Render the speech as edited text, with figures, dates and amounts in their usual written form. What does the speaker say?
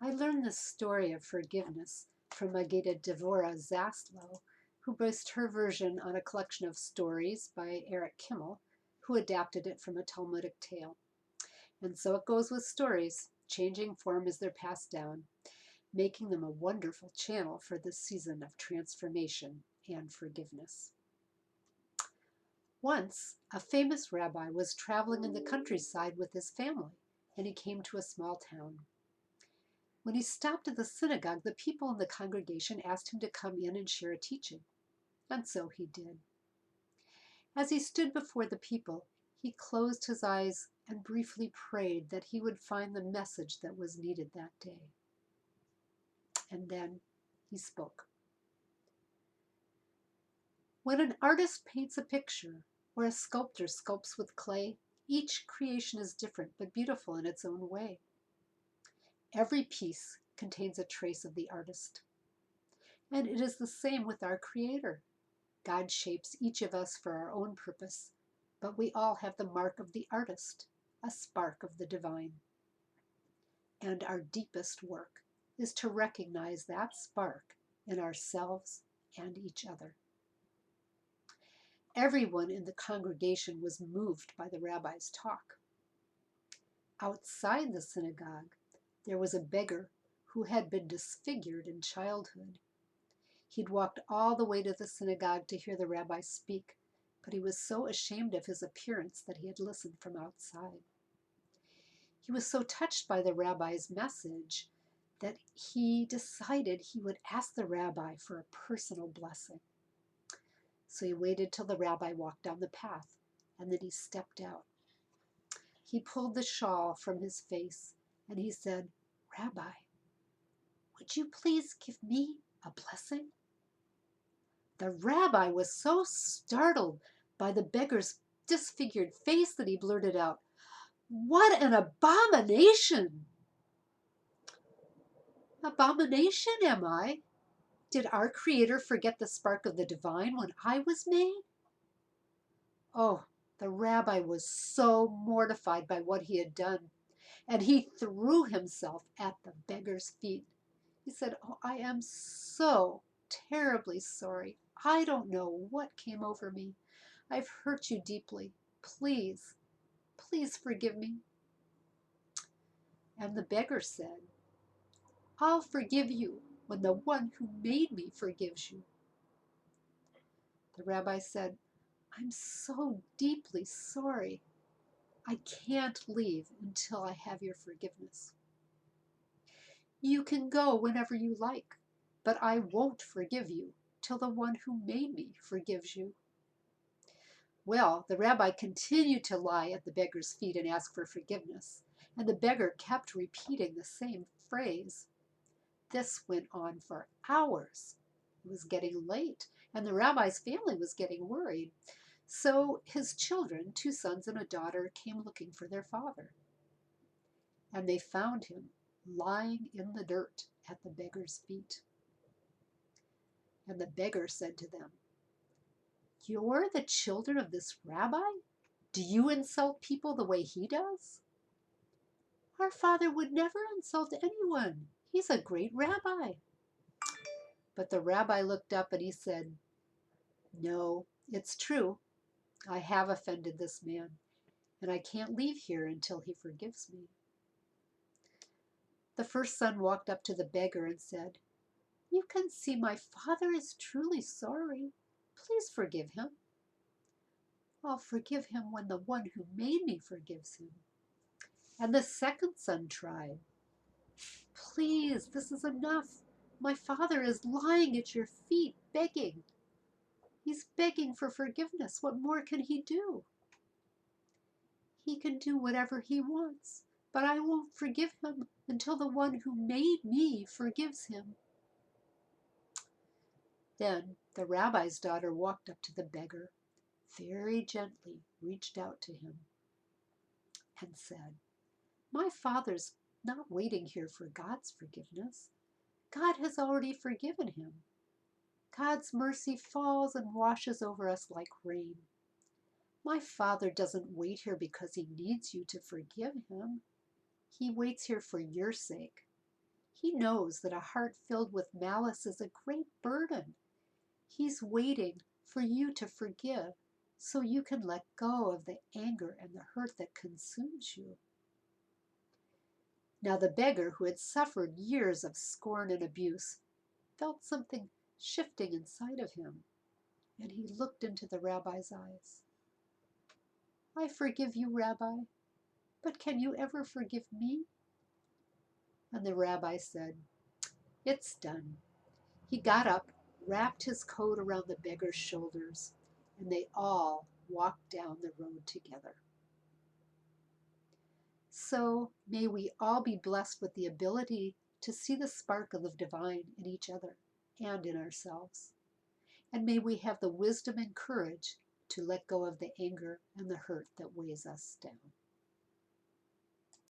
I learned this story of forgiveness from Magida Devora Zaslow, who based her version on a collection of stories by Eric Kimmel, who adapted it from a Talmudic tale. And so it goes with stories, changing form as they're passed down, making them a wonderful channel for this season of transformation and forgiveness. Once, a famous rabbi was traveling in the countryside with his family, and he came to a small town. When he stopped at the synagogue, the people in the congregation asked him to come in and share a teaching, and so he did. As he stood before the people, he closed his eyes and briefly prayed that he would find the message that was needed that day. And then he spoke. When an artist paints a picture or a sculptor sculpts with clay, each creation is different but beautiful in its own way. Every piece contains a trace of the artist. And it is the same with our Creator. God shapes each of us for our own purpose, but we all have the mark of the artist, a spark of the divine. And our deepest work is to recognize that spark in ourselves and each other. Everyone in the congregation was moved by the rabbi's talk. Outside the synagogue, there was a beggar who had been disfigured in childhood. He'd walked all the way to the synagogue to hear the rabbi speak, but he was so ashamed of his appearance that he had listened from outside. He was so touched by the rabbi's message that he decided he would ask the rabbi for a personal blessing. So he waited till the rabbi walked down the path, and then he stepped out. He pulled the shawl from his face, and he said, "Rabbi, would you please give me a blessing?" The rabbi was so startled by the beggar's disfigured face that he blurted out, "What an abomination!" "Abomination, am I? Did our Creator forget the spark of the divine when I was made?" Oh, the rabbi was so mortified by what he had done, and he threw himself at the beggar's feet. He said, "Oh, I am so terribly sorry. I don't know what came over me. I've hurt you deeply. Please, please forgive me." And the beggar said, "I'll forgive you when the one who made me forgives you." The rabbi said, "I'm so deeply sorry. I can't leave until I have your forgiveness." "You can go whenever you like, but I won't forgive you till the one who made me forgives you." Well, the rabbi continued to lie at the beggar's feet and ask for forgiveness, and the beggar kept repeating the same phrase. This went on for hours. It was getting late, and the rabbi's family was getting worried. So his children, 2 sons and a daughter, came looking for their father. And they found him lying in the dirt at the beggar's feet. And the beggar said to them, "You're the children of this rabbi? Do you insult people the way he does?" "Our father would never insult anyone. He's a great rabbi." But the rabbi looked up and he said, "No, it's true. I have offended this man, and I can't leave here until he forgives me." The first son walked up to the beggar and said, "You can see my father is truly sorry. Please forgive him." "I'll forgive him when the one who made me forgives him." And the second son tried, "Please, this is enough. My father is lying at your feet, begging. He's begging for forgiveness. What more can he do?" "He can do whatever he wants, but I won't forgive him until the one who made me forgives him." Then the rabbi's daughter walked up to the beggar, very gently reached out to him, and said, "My father's not waiting here for God's forgiveness. God has already forgiven him. God's mercy falls and washes over us like rain. My father doesn't wait here because he needs you to forgive him. He waits here for your sake. He knows that a heart filled with malice is a great burden. He's waiting for you to forgive so you can let go of the anger and the hurt that consumes you. Now the beggar, who had suffered years of scorn and abuse, felt something shifting inside of him, and he looked into the rabbi's eyes. I forgive you, Rabbi, but can you ever forgive me? And the rabbi said, It's done. He got up, wrapped his coat around the beggar's shoulders, and they all walked down the road together. So may we all be blessed with the ability to see the sparkle of divine in each other and in ourselves. And may we have the wisdom and courage to let go of the anger and the hurt that weighs us down.